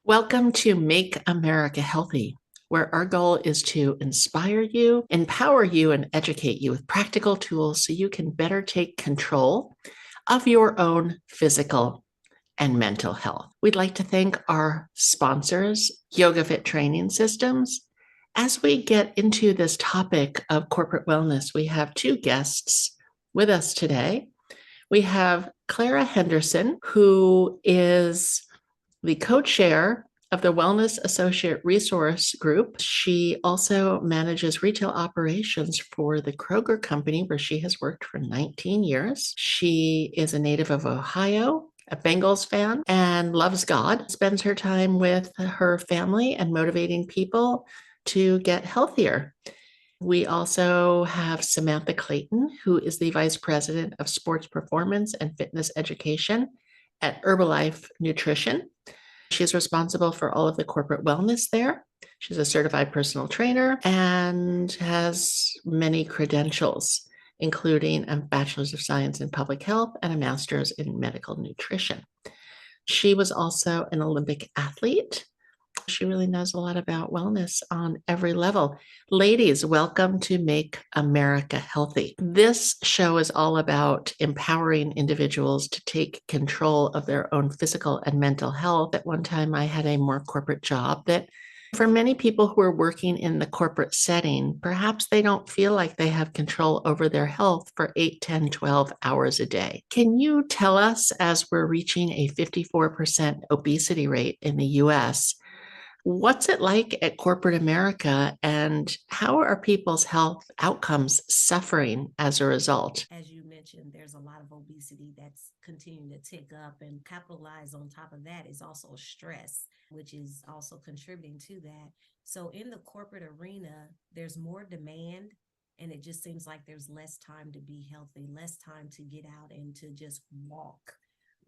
Welcome to Make America Healthy, where our goal is to inspire you, empower you, and educate you with practical tools so you can better take control of your own physical and mental health. We'd like to thank our sponsors, Yoga Fit Training Systems. As we get into this topic of corporate wellness, we have two guests with us today. We have Clara Henderson, who is the co-chair of the Wellness Associate Resource Group. She also manages retail operations for the Kroger Company, where she has worked for 19 years. She is a native of Ohio, a Bengals fan, and loves God, spends her time with her family and motivating people to get healthier. We also have Samantha Clayton, who is the Vice President of Sports Performance and Fitness Education at Herbalife Nutrition. She's responsible for all of the corporate wellness there. She's a certified personal trainer and has many credentials, including a Bachelor's of Science in Public Health and a Master's in Medical Nutrition. She was also an Olympic athlete. She really knows a lot about wellness on every level. Ladies, welcome to Make America Healthy. This show is all about empowering individuals to take control of their own physical and mental health. At one time, I had a more corporate job that for many people who are working in the corporate setting, perhaps they don't feel like they have control over their health for 8, 10, 12 hours a day. Can you tell us, as we're reaching a 54% obesity rate in the US, what's it like at corporate America, and how are people's health outcomes suffering as a result? As you mentioned, there's a lot of obesity that's continuing to tick up, and capitalize on top of that is also stress, which is also contributing to that. So in the corporate arena, there's more demand, and it just seems like there's less time to be healthy, less time to get out and to just walk.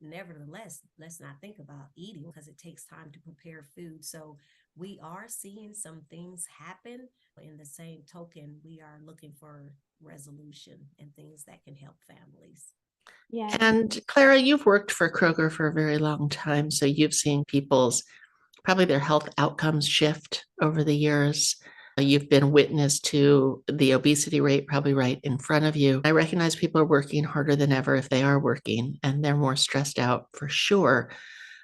Nevertheless, let's not think about eating because it takes time to prepare food. So we are seeing some things happen. In the same token, we are looking for resolution and things that can help families. Yeah. And Clara, you've worked for Kroger for a very long time, so you've seen people's probably their health outcomes shift over the years. You've been witness to the obesity rate probably right in front of you. I recognize people are working harder than ever if they are working, and they're more stressed out for sure.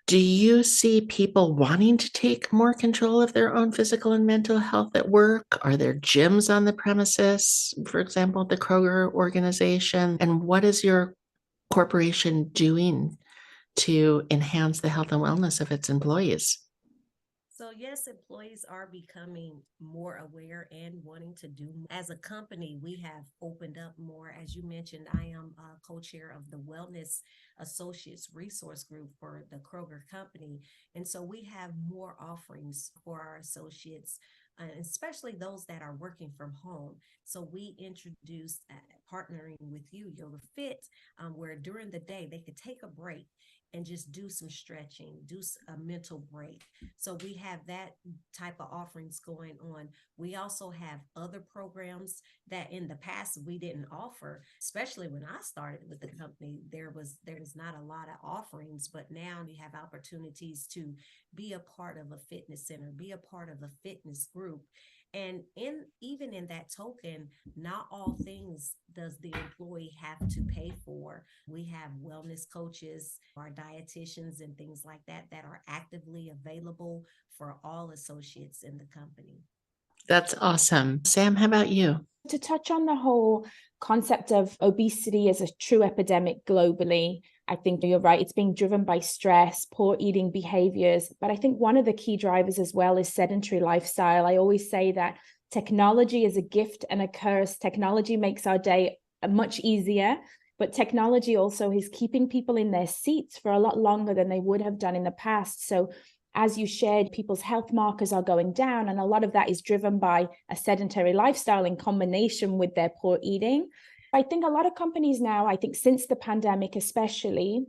Do you see people wanting to take more control of their own physical and mental health at work? Are there gyms on the premises, for example, the Kroger organization? And what is your corporation doing to enhance the health and wellness of its employees? So yes, employees are becoming more aware and wanting to do more. As a company, we have opened up more. As you mentioned, I am a co-chair of the Wellness Associates Resource Group for the Kroger Company. And so we have more offerings for our associates, especially those that are working from home. So we introduced partnering with you, Yoga Fit, where during the day they could take a break and just do some stretching, do a mental break. So we have that type of offerings going on. We also have other programs that in the past we didn't offer, especially when I started with the company. There's not a lot of offerings, but now you have opportunities to be a part of a fitness center, be a part of a fitness group. And even in that token, not all things does the employee have to pay for. We have wellness coaches, our dietitians, and things like that that are actively available for all associates in the company. That's awesome. Sam, how about you? To touch on the whole concept of obesity as a true epidemic globally, I think you're right. It's being driven by stress, poor eating behaviors. But I think one of the key drivers as well is sedentary lifestyle. I always say that technology is a gift and a curse. Technology makes our day much easier, but technology also is keeping people in their seats for a lot longer than they would have done in the past. So as you shared, people's health markers are going down, and a lot of that is driven by a sedentary lifestyle in combination with their poor eating. I think a lot of companies now, I think since the pandemic especially,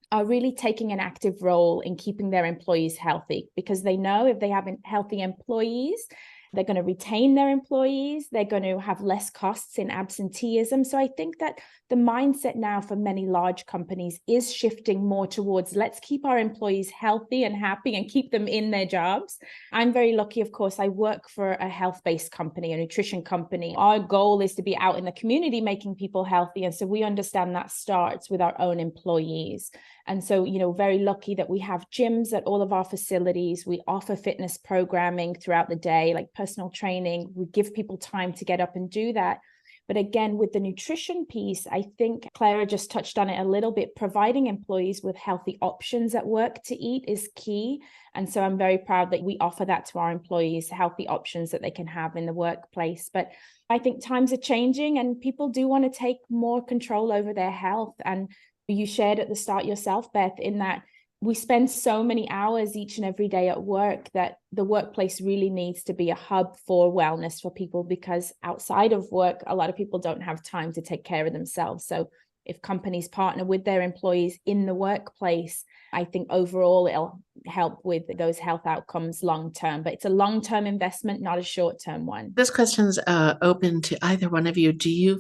are really taking an active role in keeping their employees healthy, because they know if they have healthy employees, they're going to retain their employees, they're going to have less costs in absenteeism. So I think that the mindset now for many large companies is shifting more towards let's keep our employees healthy and happy and keep them in their jobs. I'm very lucky, of course, I work for a health-based company, a nutrition company. Our goal is to be out in the community making people healthy. And so we understand that starts with our own employees. And so, very lucky that we have gyms at all of our facilities. We offer fitness programming throughout the day, like personal training. We give people time to get up and do that. But again, with the nutrition piece, I think Clara just touched on it a little bit. Providing employees with healthy options at work to eat is key. And so I'm very proud that we offer that to our employees, healthy options that they can have in the workplace. But I think times are changing and people do want to take more control over their health. And you shared at the start yourself, Beth, in that we spend so many hours each and every day at work that the workplace really needs to be a hub for wellness for people, because outside of work, a lot of people don't have time to take care of themselves. So if companies partner with their employees in the workplace, I think overall it'll help with those health outcomes long term. But it's a long-term investment, not a short-term one. This question's open to either one of you. Do you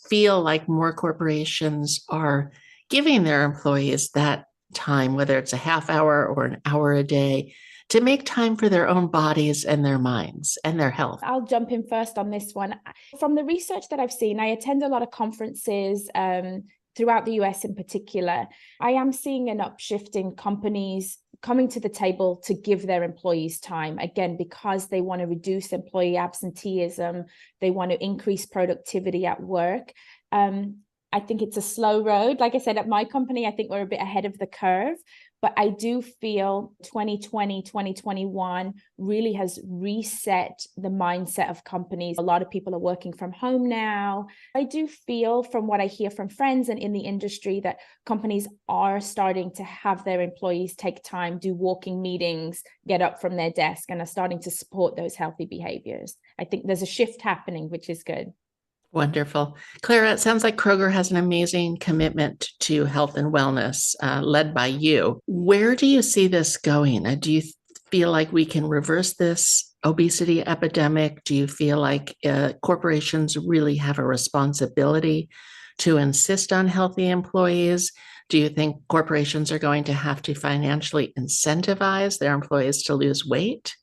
feel like more corporations are giving their employees that time, whether it's a half hour or an hour a day, to make time for their own bodies and their minds and their health? I'll jump in first on this one. From the research that I've seen, I attend a lot of conferences throughout the US in particular. I am seeing an upshift in companies coming to the table to give their employees time, again, because they want to reduce employee absenteeism. They want to increase productivity at work. I think it's a slow road. Like I said, at my company, I think we're a bit ahead of the curve, but I do feel 2020, 2021 really has reset the mindset of companies. A lot of people are working from home now. I do feel, from what I hear from friends and in the industry, that companies are starting to have their employees take time, do walking meetings, get up from their desk, and are starting to support those healthy behaviors. I think there's a shift happening, which is good. Wonderful. Clara, it sounds like Kroger has an amazing commitment to health and wellness, led by you. Where do you see this going? Do you feel like we can reverse this obesity epidemic? Do you feel like corporations really have a responsibility to insist on healthy employees? Do you think corporations are going to have to financially incentivize their employees to lose weight?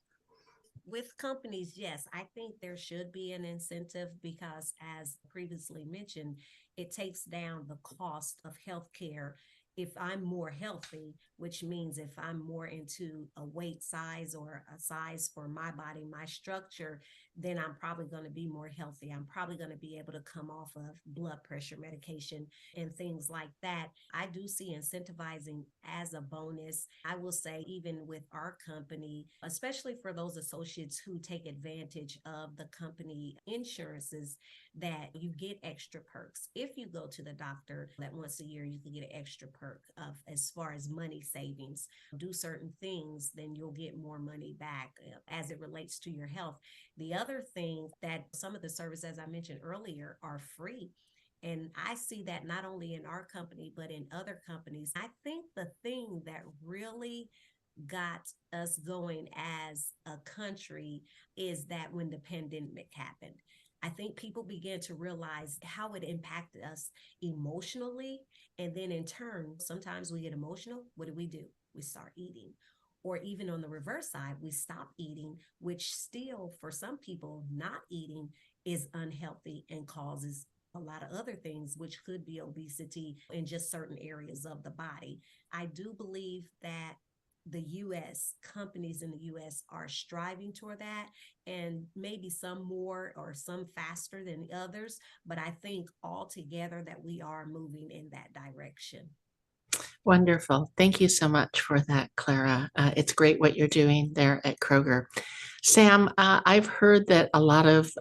With companies, yes, I think there should be an incentive because, as previously mentioned, it takes down the cost of healthcare. If I'm more healthy, which means if I'm more into a weight size or a size for my body, my structure, then I'm probably going to be more healthy. I'm probably going to be able to come off of blood pressure medication and things like that. I do see incentivizing as a bonus. I will say, even with our company, especially for those associates who take advantage of the company insurances, that you get extra perks. If you go to the doctor, that once a year you can get an extra perk of, as far as money savings. Do certain things, then you'll get more money back as it relates to your health. The other thing, that some of the services, as I mentioned earlier, are free. And I see that not only in our company, but in other companies. I think the thing that really got us going as a country is that when the pandemic happened, I think people began to realize how it impacted us emotionally. And then in turn, sometimes we get emotional. What do? We start eating. Or even on the reverse side, we stop eating, which still, for some people, not eating is unhealthy and causes a lot of other things, which could be obesity in just certain areas of the body. I do believe that the US, companies in the US are striving toward that, and maybe some more or some faster than others. But I think altogether that we are moving in that direction. Wonderful. Thank you so much for that, Clara. It's great what you're doing there at Kroger. Sam, I've heard that a lot of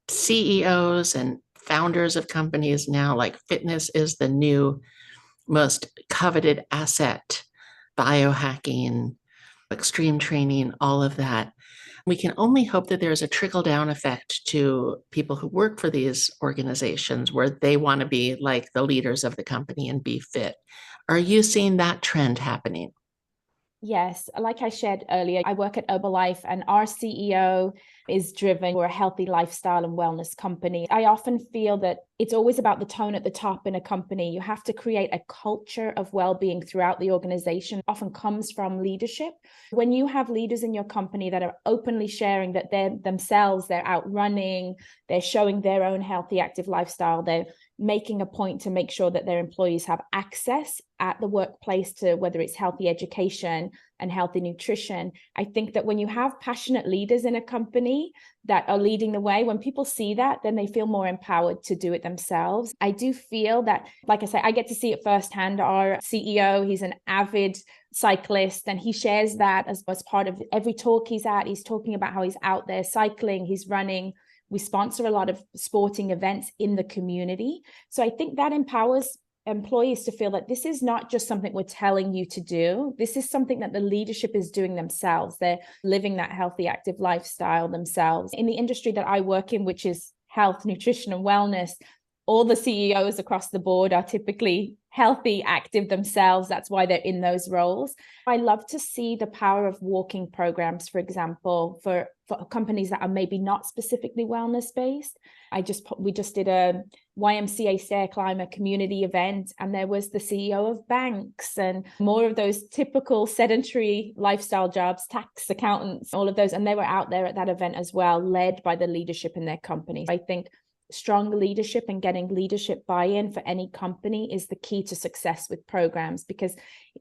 CEOs and founders of companies now, like fitness is the new most coveted asset, biohacking, extreme training, all of that. We can only hope that there's a trickle down effect to people who work for these organizations where they want to be like the leaders of the company and be fit. Are you seeing that trend happening? Yes, like I shared earlier, I work at Herbalife and our CEO is driven for a healthy lifestyle and wellness company. I often feel that it's always about the tone at the top in a company. You have to create a culture of well-being throughout the organization. It often comes from leadership. When you have leaders in your company that are openly sharing that they're out running, they're showing their own healthy, active lifestyle, they're making a point to make sure that their employees have access at the workplace to whether it's healthy education and healthy nutrition. I think that when you have passionate leaders in a company that are leading the way, when people see that, then they feel more empowered to do it themselves. I do feel that, like I say, I get to see it firsthand. Our CEO, he's an avid cyclist, and he shares that as part of every talk he's at. He's talking about how he's out there cycling, he's running. We sponsor a lot of sporting events in the community. So I think that empowers employees to feel that this is not just something we're telling you to do. This is something that the leadership is doing themselves. They're living that healthy, active lifestyle themselves. In the industry that I work in, which is health, nutrition, and wellness, all the CEOs across the board are typically healthy, active themselves. That's why they're in those roles. I love to see the power of walking programs, for example, for companies that are maybe not specifically wellness based. We just did a YMCA Stair Climber community event, and there was the CEO of banks and more of those typical sedentary lifestyle jobs, tax accountants, all of those. And they were out there at that event as well, led by the leadership in their company. I think strong leadership and getting leadership buy-in for any company is the key to success with programs, because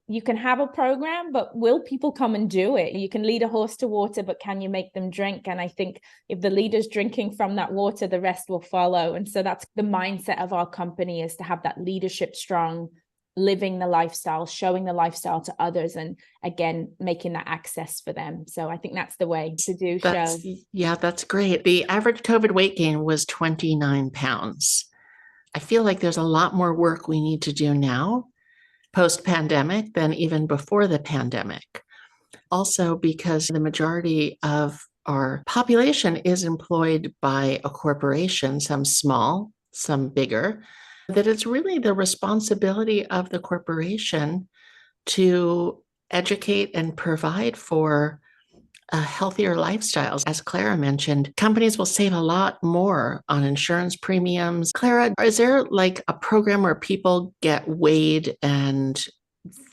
you can have a program, but will people come and do it? You can lead a horse to water, but can you make them drink? And I think if the leader's drinking from that water, the rest will follow. And so that's the mindset of our company, is to have that leadership strong, living the lifestyle, showing the lifestyle to others, and again, making that access for them. So I think that's the way to do show. Yeah, that's great. The average COVID weight gain was 29 pounds. I feel like there's a lot more work we need to do now, post-pandemic, than even before the pandemic. Also, because the majority of our population is employed by a corporation, some small, some bigger, that it's really the responsibility of the corporation to educate and provide for healthier lifestyles. As Clara mentioned, companies will save a lot more on insurance premiums. Clara, is there like a program where people get weighed and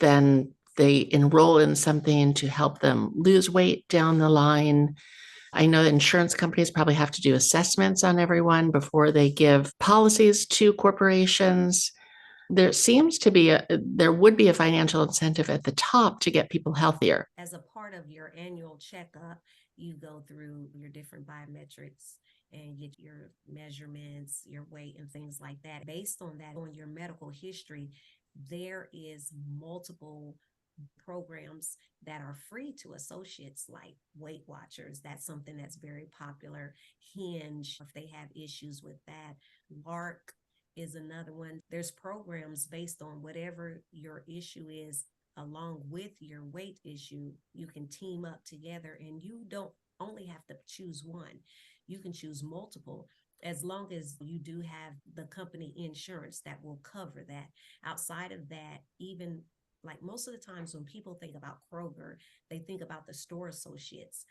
then they enroll in something to help them lose weight down the line? I know that insurance companies probably have to do assessments on everyone before they give policies to corporations. There would be a financial incentive at the top to get people healthier. As a part of your annual checkup, you go through your different biometrics and get your measurements, your weight, and things like that. Based on that, on your medical history, there is multiple programs that are free to associates, like Weight Watchers. That's something that's very popular. Hinge, if they have issues with that. Lark is another one. There's programs based on whatever your issue is. Along with your weight issue, you can team up together, and you don't only have to choose one. You can choose multiple, as long as you do have the company insurance that will cover that. Outside of that, even like most of the times when people think about Kroger, they think about the store associates.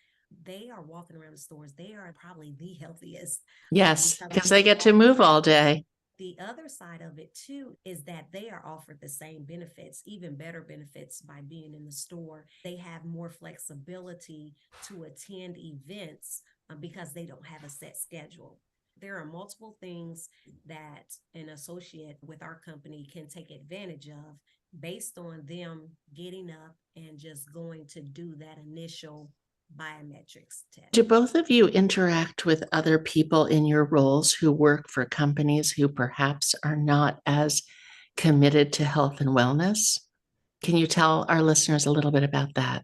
They are walking around the stores. They are probably the healthiest. Yes, because they get to move all day. The other side of it too is that they are offered the same benefits, even better benefits, by being in the store. They have more flexibility to attend events because they don't have a set schedule. There are multiple things that an associate with our company can take advantage of based on them getting up and just going to do that initial biometrics test. Do both of you interact with other people in your roles who work for companies who perhaps are not as committed to health and wellness? Can you tell our listeners a little bit about that?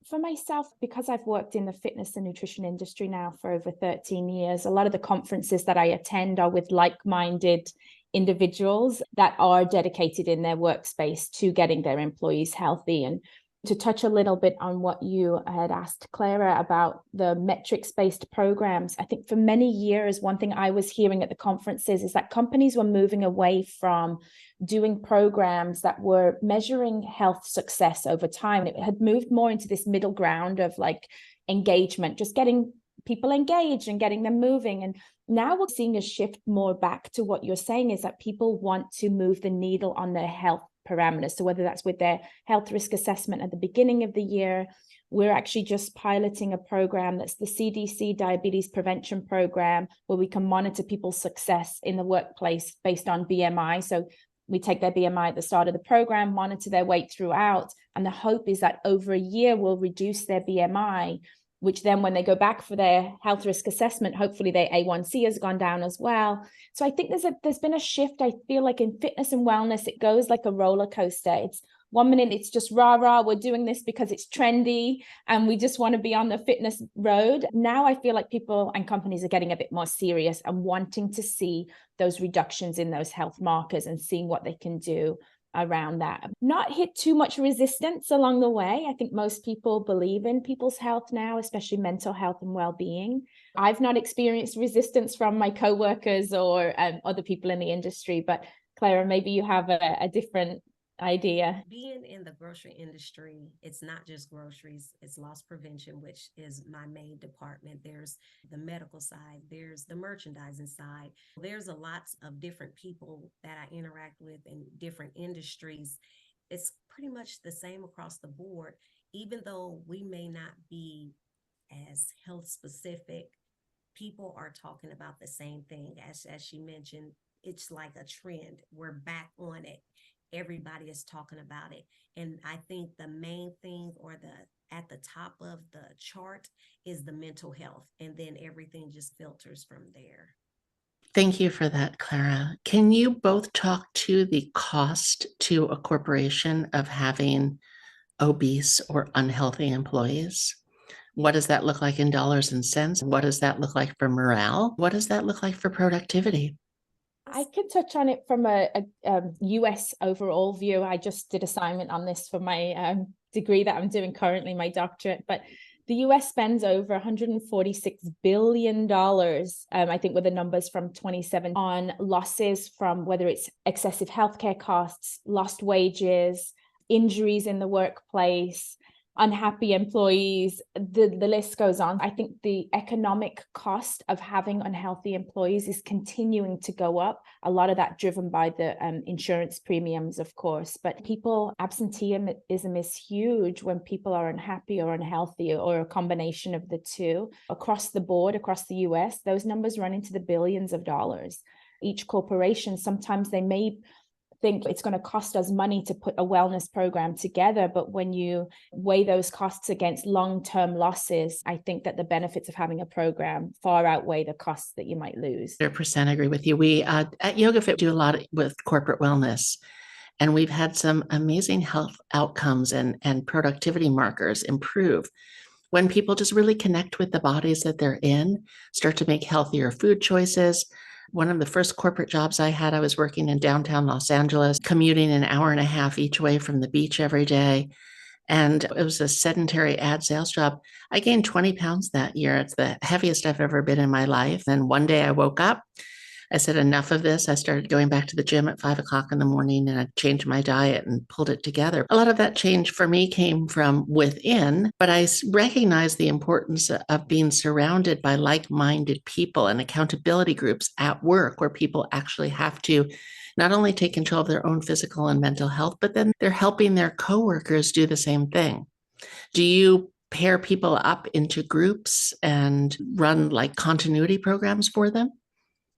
For myself, because I've worked in the fitness and nutrition industry now for over 13 years, a lot of the conferences that I attend are with like-minded individuals that are dedicated in their workspace to getting their employees healthy. And To touch a little bit on what you had asked Clara about the metrics-based programs, I think for many years, one thing I was hearing at the conferences is that companies were moving away from doing programs that were measuring health success over time. It had moved more into this middle ground of like engagement, just getting people engaged and getting them moving. And now we're seeing a shift more back to what you're saying, is that people want to move the needle on their health parameters. So whether that's with their health risk assessment at the beginning of the year, we're actually just piloting a program that's the CDC Diabetes Prevention Program, where we can monitor people's success in the workplace based on BMI. So we take their BMI at the start of the program, monitor their weight throughout, and the hope is that over a year we'll reduce their BMI, which then when they go back for their health risk assessment, hopefully their A1C has gone down as well. So I think there's been a shift. I feel like in fitness and wellness, it goes like a roller coaster. It's 1 minute, it's just rah, we're doing this because it's trendy and we just want to be on the fitness road. Now I feel like people and companies are getting a bit more serious and wanting to see those reductions in those health markers and seeing what they can do around that. Not hit too much resistance along the way. I think most people believe in people's health now, especially mental health and well-being. I've not experienced resistance from my coworkers or other people in the industry, but Clara, maybe you have a different idea. Being in the grocery industry, it's not just groceries, it's loss prevention, which is my main department. There's the medical side, there's the merchandising side. There's a lot of different people that I interact with in different industries. It's pretty much the same across the board, even though we may not be as health specific. People are talking about the same thing. As she mentioned, it's like a trend. We're back on it. Everybody is talking about it. And I think the main thing, or at the top of the chart, is the mental health. And then everything just filters from there. Thank you for that, Clara. Can you both talk to the cost to a corporation of having obese or unhealthy employees? What does that look like in dollars and cents? What does that look like for morale? What does that look like for productivity? I can touch on it from a US overall view. I just did assignment on this for my degree that I'm doing currently, my doctorate. But the US spends over $146 billion, I think were the numbers from 2017, on losses from whether it's excessive healthcare costs, lost wages, injuries in the workplace, unhappy employees, the list goes on. I think the economic cost of having unhealthy employees is continuing to go up. A lot of that driven by the insurance premiums, of course, but absenteeism is huge when people are unhappy or unhealthy, or a combination of the two. Across the board, across the US, those numbers run into the billions of dollars. Each corporation, sometimes they may think it's going to cost us money to put a wellness program together, but when you weigh those costs against long-term losses, I think that the benefits of having a program far outweigh the costs that you might lose. 100% agree with you. We at YogaFit do a lot with corporate wellness, and we've had some amazing health outcomes and productivity markers improve when people just really connect with the bodies that they're in, start to make healthier food choices. One of the first corporate jobs I had, I was working in downtown Los Angeles, commuting an hour and a half each way from the beach every day. And it was a sedentary ad sales job. I gained 20 pounds that year. It's the heaviest I've ever been in my life. And one day I woke up, I said, enough of this. I started going back to the gym at 5 o'clock in the morning, and I changed my diet and pulled it together. A lot of that change for me came from within, but I recognized the importance of being surrounded by like-minded people and accountability groups at work, where people actually have to not only take control of their own physical and mental health, but then they're helping their coworkers do the same thing. Do you pair people up into groups and run like continuity programs for them?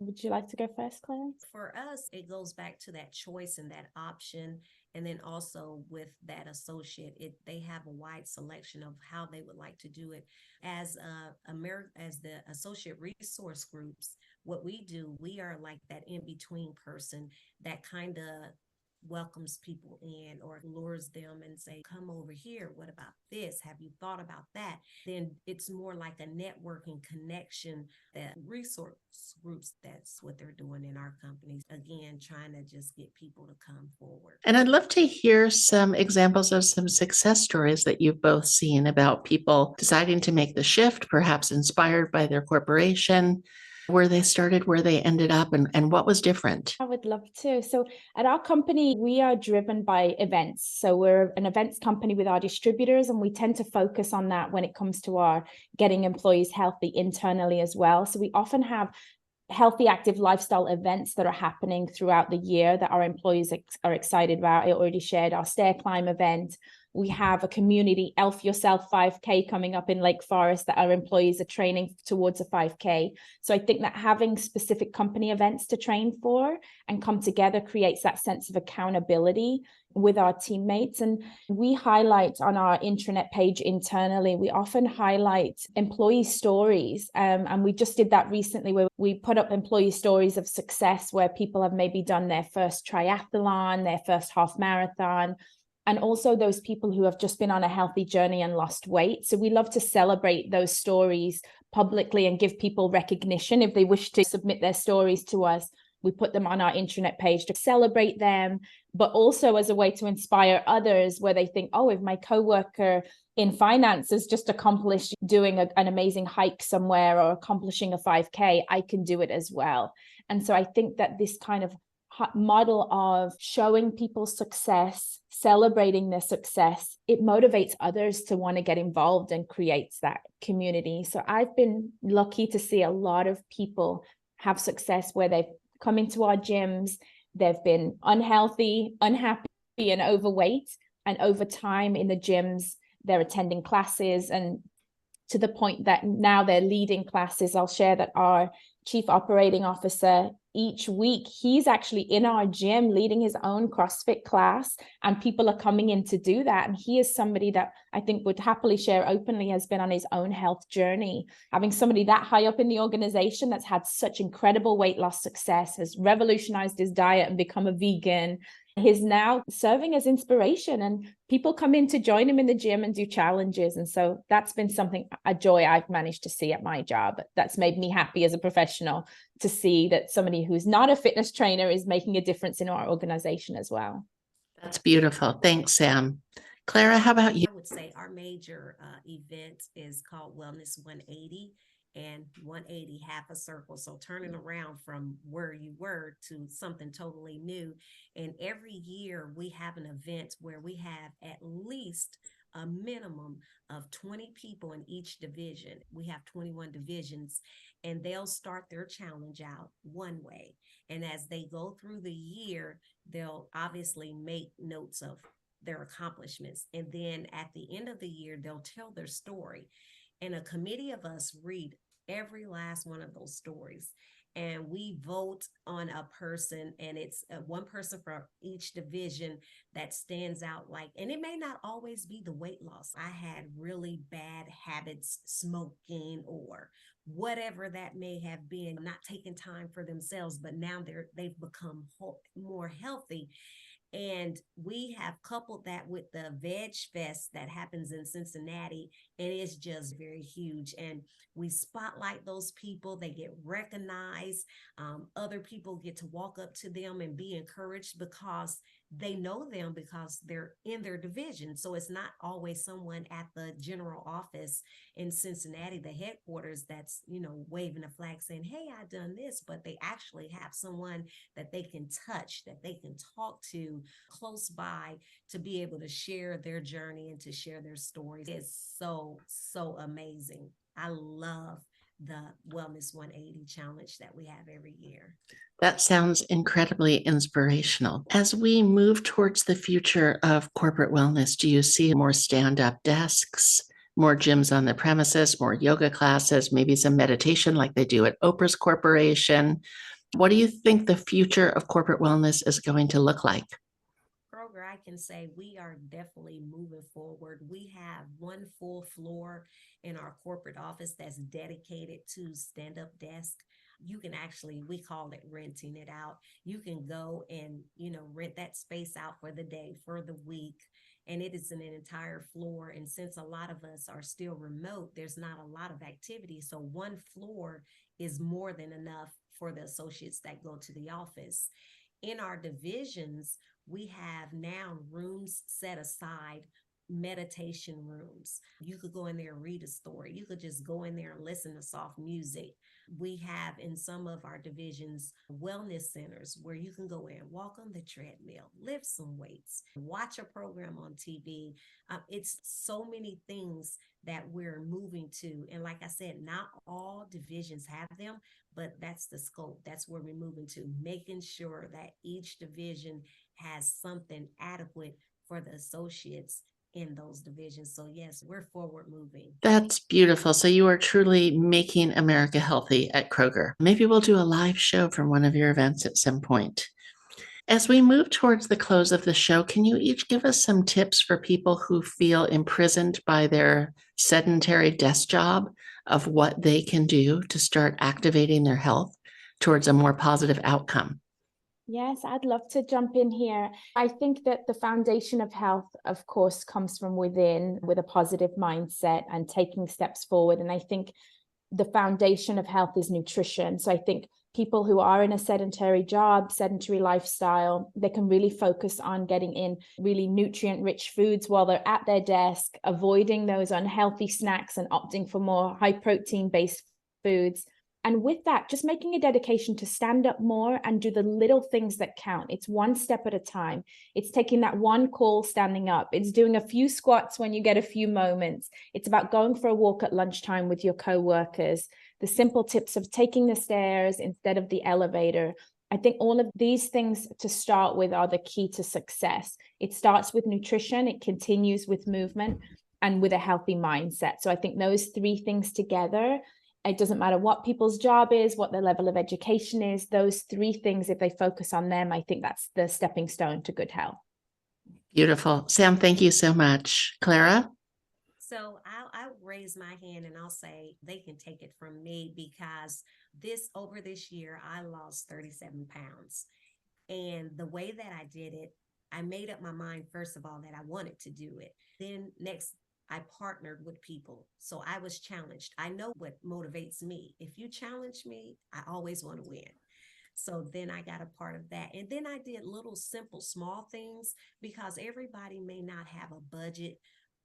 Would you like to go first, Claire? For us, it goes back to that choice and that option. And then also with that associate, they have a wide selection of how they would like to do it. As the associate resource groups, what we do, we are like that in-between person that kind of welcomes people in or lures them and say, come over here. What about this? Have you thought about that? Then it's more like a networking connection, that resource groups. That's what they're doing in our companies. Again, trying to just get people to come forward. And I'd love to hear some examples of some success stories that you've both seen about people deciding to make the shift, perhaps inspired by their corporation, where they started, where they ended up, and what was different. I would love to. So at our company, we are driven by events. So we're an events company with our distributors, and we tend to focus on that when it comes to our getting employees healthy internally as well. So we often have healthy, active lifestyle events that are happening throughout the year that our employees are excited about. I already shared our stair climb event. We have a community Elf Yourself 5K coming up in Lake Forest that our employees are training towards a 5K. So I think that having specific company events to train for and come together creates that sense of accountability with our teammates. And we highlight on our intranet page internally, we often highlight employee stories. And we just did that recently where we put up employee stories of success where people have maybe done their first triathlon, their first half marathon, and also those people who have just been on a healthy journey and lost weight. So we love to celebrate those stories publicly and give people recognition. If they wish to submit their stories to us, we put them on our intranet page to celebrate them, but also as a way to inspire others where they think, oh, if my coworker in finance has just accomplished doing an amazing hike somewhere or accomplishing a 5K, I can do it as well. And so I think that this kind of model of showing people success, celebrating their success, it motivates others to want to get involved and creates that community. So I've been lucky to see a lot of people have success where they've come into our gyms, they've been unhealthy, unhappy, and overweight. And over time in the gyms, they're attending classes, and to the point that now they're leading classes. I'll share that our Chief Operating Officer, each week, he's actually in our gym leading his own CrossFit class, and people are coming in to do that. And he is somebody that I think would happily share openly has been on his own health journey. Having somebody that high up in the organization that's had such incredible weight loss success, has revolutionized his diet and become a vegan, he's now serving as inspiration, and people come in to join him in the gym and do challenges. And so that's been something, a joy I've managed to see at my job. That's made me happy as a professional to see that somebody who's not a fitness trainer is making a difference in our organization as well. That's beautiful. Thanks, Sam. Clara, how about you? I would say our major event is called Wellness 180. And 180, half a circle. So turning around from where you were to something totally new. And every year we have an event where we have at least a minimum of 20 people in each division. We have 21 divisions, and they'll start their challenge out one way. And as they go through the year, they'll obviously make notes of their accomplishments. And then at the end of the year, they'll tell their story. And a committee of us read every last one of those stories, and we vote on a person, and it's one person from each division that stands out. Like, and it may not always be the weight loss. I had really bad habits, smoking or whatever that may have been, not taking time for themselves, but now they've become more healthy. And we have coupled that with the Veg Fest that happens in Cincinnati. It is just very huge. And we spotlight those people. They get recognized. Other people get to walk up to them and be encouraged because they know them because they're in their division. So it's not always someone at the general office in Cincinnati, the headquarters, that's, waving a flag saying, hey, I done this, but they actually have someone that they can touch, that they can talk to close by to be able to share their journey and to share their stories. It's so, so amazing. I love the Wellness 180 challenge that we have every year. That sounds incredibly inspirational. As we move towards the future of corporate wellness, do you see more stand-up desks, more gyms on the premises, more yoga classes, maybe some meditation like they do at Oprah's Corporation? What do you think the future of corporate wellness is going to look like? Kroger, I can say we are definitely moving forward. We have one full floor in our corporate office that's dedicated to stand-up desk. You can actually, we call it renting it out. You can go and, rent that space out for the day, for the week. And it is an entire floor. And since a lot of us are still remote, there's not a lot of activity. So one floor is more than enough for the associates that go to the office. In our divisions, we have now rooms set aside, meditation rooms. You could go in there and read a story. You could just go in there and listen to soft music. We have in some of our divisions wellness centers where you can go in, walk on the treadmill, lift some weights, watch a program on TV. It's so many things that we're moving to. And like I said, not all divisions have them, but that's the scope. That's where we're moving to, making sure that each division has something adequate for the associates in those divisions. So yes, we're forward moving. That's beautiful. So you are truly making America healthy at Kroger. Maybe we'll do a live show from one of your events at some point. As we move towards the close of the show, can you each give us some tips for people who feel imprisoned by their sedentary desk job of what they can do to start activating their health towards a more positive outcome? Yes, I'd love to jump in here. I think that the foundation of health, of course, comes from within with a positive mindset and taking steps forward. And I think the foundation of health is nutrition. So I think people who are in a sedentary job, sedentary lifestyle, they can really focus on getting in really nutrient-rich foods while they're at their desk, avoiding those unhealthy snacks and opting for more high protein-based foods. And with that, just making a dedication to stand up more and do the little things that count. It's one step at a time. It's taking that one call, standing up. It's doing a few squats when you get a few moments. It's about going for a walk at lunchtime with your coworkers. The simple tips of taking the stairs instead of the elevator. I think all of these things to start with are the key to success. It starts with nutrition, it continues with movement, and with a healthy mindset. So I think those three things together, it doesn't matter what people's job is, what their level of education is, those three things, if they focus on them, I think that's the stepping stone to good health. Beautiful. Sam, thank you so much. Clara? So I'll raise my hand and I'll say they can take it from me, because over this year, I lost 37 pounds. And the way that I did it, I made up my mind, first of all, that I wanted to do it. Then next, I partnered with people. So I was challenged. I know what motivates me. If you challenge me, I always want to win. So then I got a part of that. And then I did little simple, small things, because everybody may not have a budget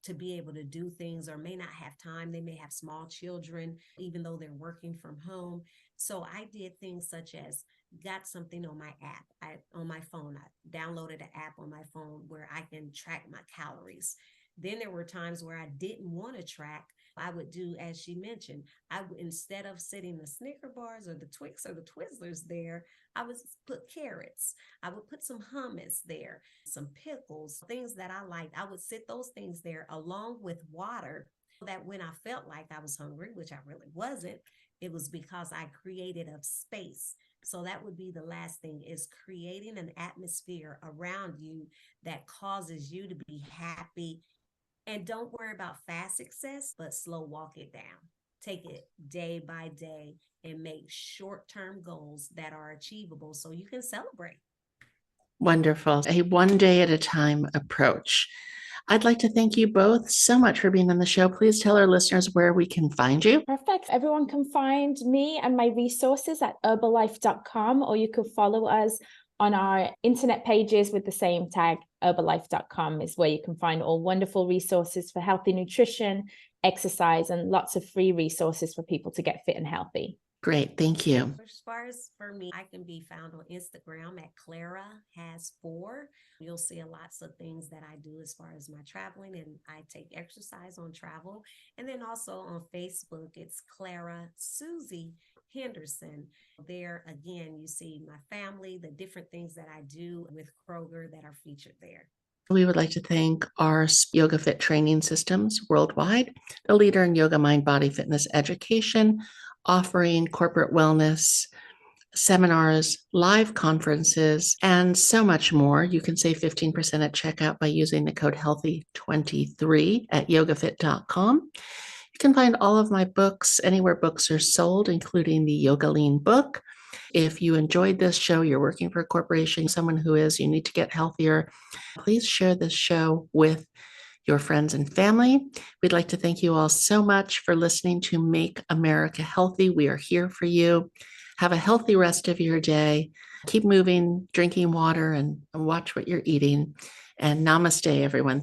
to be able to do things, or may not have time. They may have small children, even though they're working from home. So I did things such as got something on my app, on my phone. I downloaded an app on my phone where I can track my calories. Then there were times where I didn't want to track. I would do, as she mentioned, instead of sitting the Snicker bars or the Twix or the Twizzlers there, I would put carrots. I would put some hummus there, some pickles, things that I liked. I would sit those things there along with water, so that when I felt like I was hungry, which I really wasn't, it was because I created a space. So that would be the last thing, is creating an atmosphere around you that causes you to be happy. And don't worry about fast success, but slow walk it down. Take it day by day and make short-term goals that are achievable so you can celebrate. Wonderful. A one day at a time approach. I'd like to thank you both so much for being on the show. Please tell our listeners where we can find you. Perfect. Everyone can find me and my resources at herbalife.com, or you can follow us on our internet pages with the same tag. Herbalife.com is where you can find all wonderful resources for healthy nutrition, exercise, and lots of free resources for people to get fit and healthy. Great. Thank you. As far as for me, I can be found on Instagram at Clara Has 4. You'll see lots of things that I do as far as my traveling, and I take exercise on travel. And then also on Facebook, it's Clara Susie Henderson. There, again, you see my family, the different things that I do with Kroger that are featured there. We would like to thank our Yoga Fit training systems worldwide, the leader in yoga, mind, body, fitness education, offering corporate wellness, seminars, live conferences, and so much more. You can save 15% at checkout by using the code HEALTHY23 at yogafit.com. You can find all of my books anywhere books are sold, including the Yoga Lean book. If you enjoyed this show, you're working for a corporation, someone who is, you need to get healthier, please share this show with your friends and family. We'd like to thank you all so much for listening to Make America Healthy. We are here for you. Have a healthy rest of your day. Keep moving, drinking water, and watch what you're eating. And namaste, everyone.